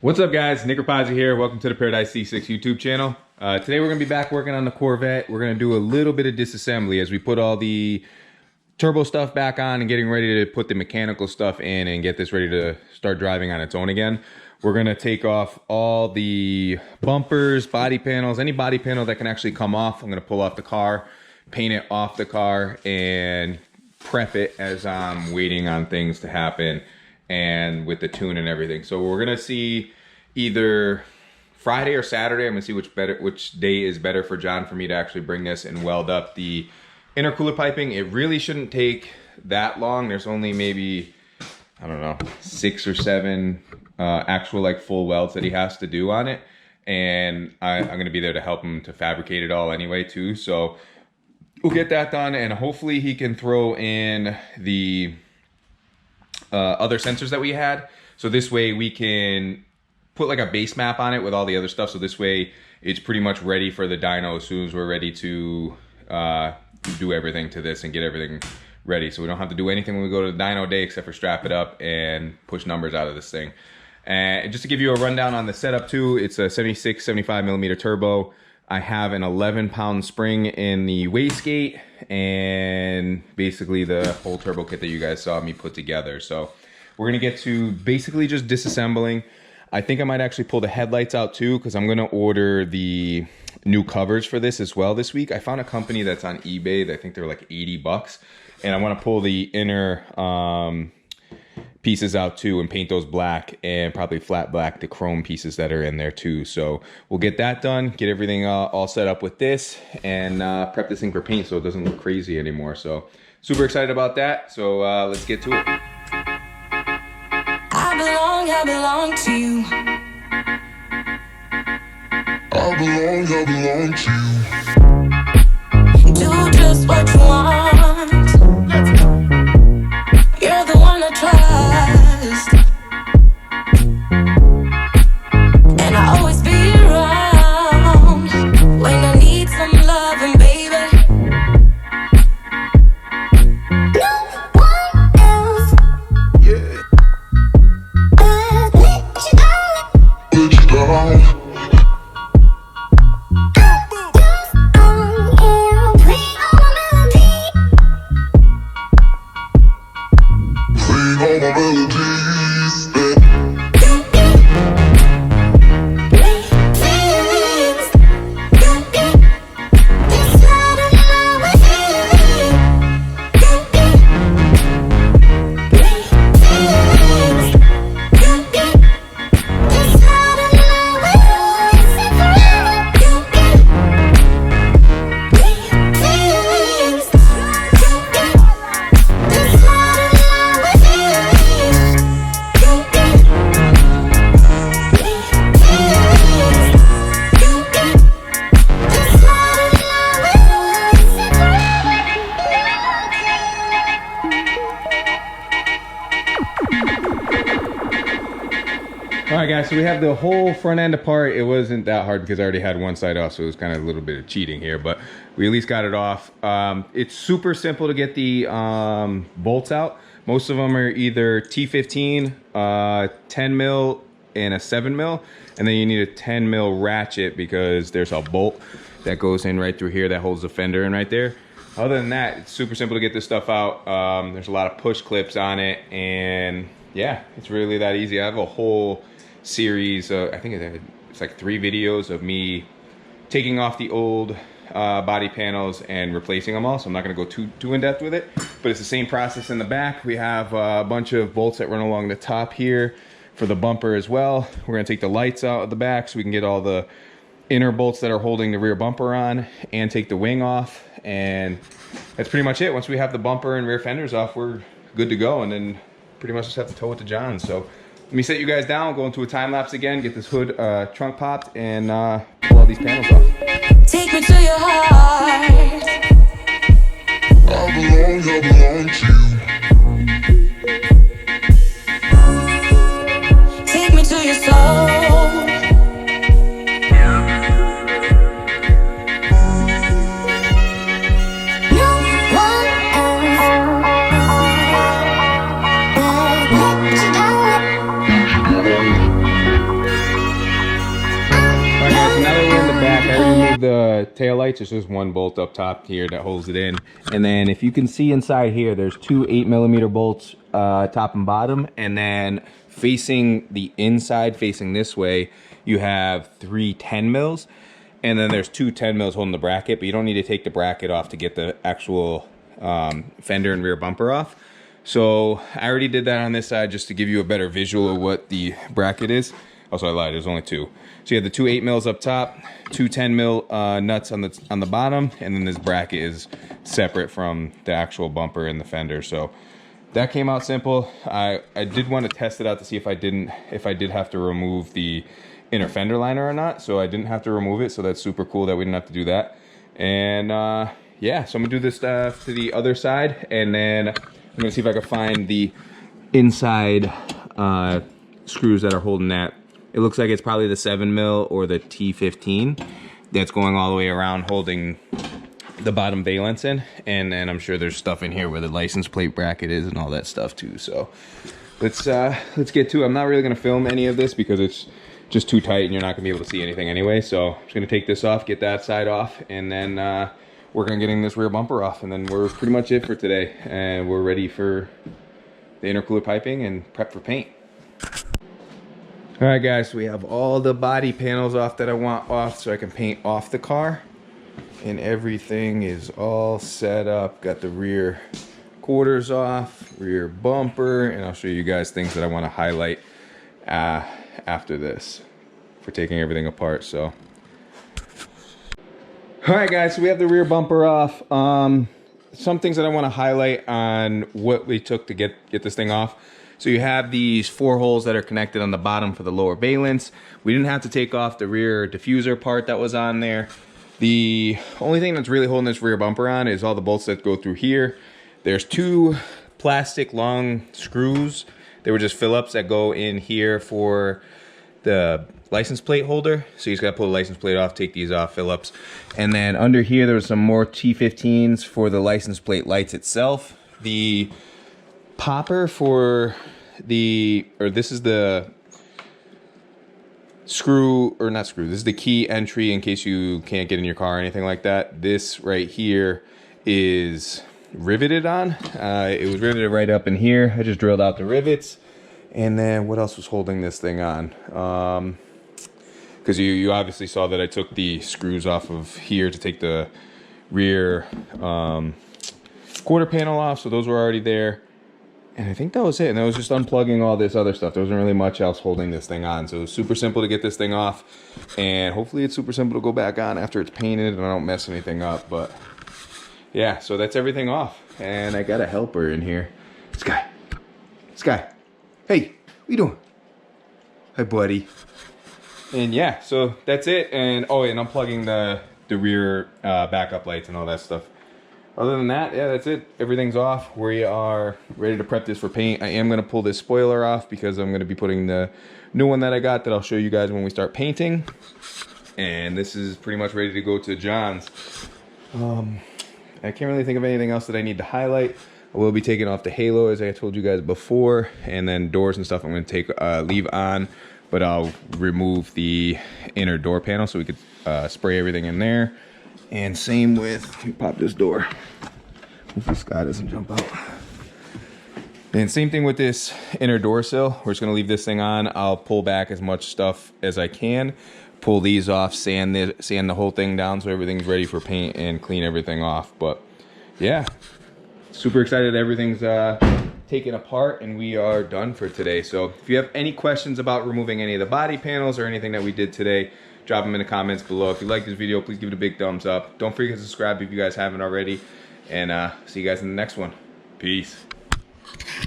What's up guys, Nick Rapazzi here. Welcome to the Paradise C6 YouTube channel. Today we're going to be back working on the Corvette. We're going to do a little bit of disassembly as we put all the turbo stuff back on and getting ready to put the mechanical stuff in and get this ready to start driving on its own again. We're going to take off all the bumpers, body panels, any body panel that can actually come off. I'm going to pull off the car, paint it off the car, and prep it as I'm waiting on things to happen and with the tune and everything. So we're gonna see either Friday or Saturday. I'm gonna see which day is better for John for me to actually bring this and weld up the intercooler piping. It really shouldn't take that long. There's only maybe, I don't know, 6 or 7 actual like full welds that he has to do on it. And I'm gonna be there to help him to fabricate it all anyway too. So we'll get that done, and hopefully he can throw in the other sensors that we had, so this way we can put like a base map on it with all the other stuff, so this way it's pretty much ready for the dyno as soon as we're ready to do everything to this and get everything ready, so we don't have to do anything when we go to the dyno day except for strap it up and push numbers out of this thing. And just to give you a rundown on the setup too, it's a 75 millimeter turbo. I have an 11-pound spring in the wastegate and basically the whole turbo kit that you guys saw me put together. So we're gonna get to basically just disassembling. I think I might actually pull the headlights out too, because I'm gonna order the new covers for this as well this week. I found a company that's on eBay. I think they're like 80 bucks. And I wanna pull the inner pieces out too and paint those black, and probably flat black the chrome pieces that are in there too. So we'll get that done, get everything all set up with this, and prep this thing for paint so it doesn't look crazy anymore. So super excited about that. So let's get to it. I belong to you. I belong to you. Do just what you want. You're the one I trust, and I always be around when I need some loving, baby. No one else. Yeah. Let you down. All right guys, so we have the whole front end apart. It wasn't that hard because I already had one side off, so it was kind of a little bit of cheating here, but we at least got it off. It's super simple to get the bolts out. Most of them are either T15, 10 mil, and a 7 mil, and then you need a 10 mil ratchet because there's a bolt that goes in right through here that holds the fender in right there. Other than that, it's super simple to get this stuff out. There's a lot of push clips on it, and yeah, it's really that easy. I have a whole series, I think it's like 3 videos of me taking off the old body panels and replacing them all, so I'm not going to go too in depth with it, but it's the same process in the back. We have a bunch of bolts that run along the top here for the bumper as well. We're going to take the lights out of the back so we can get all the inner bolts that are holding the rear bumper on, and take the wing off, and that's pretty much it. Once we have the bumper and rear fenders off, we're good to go, and then pretty much just have to tow it to John. So let me set you guys down, go into a time lapse again, get this hood trunk popped, and pull all these panels off. Take me to your heart. I belong to you. Take me to your soul. remove the taillights, there's just one bolt up top here that holds it in. And then if you can see inside here, there's two 8mm bolts, top and bottom. And then facing the inside, facing this way, you have three 10mm. And then there's two 10mm holding the bracket, but you don't need to take the bracket off to get the actual fender and rear bumper off. So I already did that on this side just to give you a better visual of what the bracket is. Also, I lied, there's only two. So you have the two 8mm up top, two 10mm nuts on the bottom, and then this bracket is separate from the actual bumper and the fender. So that came out simple. I did want to test it out to see if I did have to remove the inner fender liner or not. So I didn't have to remove it, so that's super cool that we didn't have to do that. And yeah, so I'm gonna do this stuff to the other side, and then I'm gonna see if I can find the inside screws that are holding that. It looks like it's probably the 7mm or the T15 that's going all the way around holding the bottom valence in. And then I'm sure there's stuff in here where the license plate bracket is and all that stuff too. So let's get to it. I'm not really gonna film any of this because it's just too tight and you're not gonna be able to see anything anyway. So I'm just gonna take this off, get that side off, and then work on getting this rear bumper off. And then we're pretty much it for today. And we're ready for the intercooler piping and prep for paint. All right, guys, so we have all the body panels off that I want off so I can paint off the car. And everything is all set up. Got the rear quarters off, rear bumper, and I'll show you guys things that I want to highlight after this for taking everything apart. So, all right, guys, so we have the rear bumper off. Some things that I want to highlight on what we took to get this thing off. So you have these 4 holes that are connected on the bottom for the lower valence. We didn't have to take off the rear diffuser part that was on there. The only thing that's really holding this rear bumper on is all the bolts that go through here. There's 2 plastic long screws. They were just Phillips that go in here for the license plate holder. So you just gotta pull the license plate off, take these off, Phillips. And then under here, there's some more T15s for the license plate lights itself. The popper for this is the screw, or not screw, this is the key entry in case you can't get in your car or anything like that. This right here is riveted on. It was riveted right up in here. I just drilled out the rivets. And then what else was holding this thing on? Because you obviously saw that I took the screws off of here to take the rear quarter panel off, so those were already there. And I think that was it. And that was just unplugging all this other stuff. There wasn't really much else holding this thing on. So it was super simple to get this thing off. And hopefully it's super simple to go back on after it's painted and I don't mess anything up. But yeah, so that's everything off. And I got a helper in here. Sky. Sky. Hey, what you doing? Hi, buddy. And yeah, so that's it. And oh, and unplugging the rear backup lights and all that stuff. Other than that, yeah, that's it. Everything's off. We are ready to prep this for paint. I am going to pull this spoiler off because I'm going to be putting the new one that I got that I'll show you guys when we start painting. And this is pretty much ready to go to John's. I can't really think of anything else that I need to highlight. I will be taking off the halo as I told you guys before. And then doors and stuff I'm going to leave on. But I'll remove the inner door panel so we could spray everything in there. And same with, let me pop this door. Hopefully Scott doesn't jump out. And same thing with this inner door sill. We're just gonna leave this thing on. I'll pull back as much stuff as I can. Pull these off, sand the whole thing down so everything's ready for paint and clean everything off. But yeah, super excited everything's taken apart and we are done for today. So if you have any questions about removing any of the body panels or anything that we did today, drop them in the comments below. If you like this video, please give it a big thumbs up. Don't forget to subscribe if you guys haven't already. And see you guys in the next one. Peace.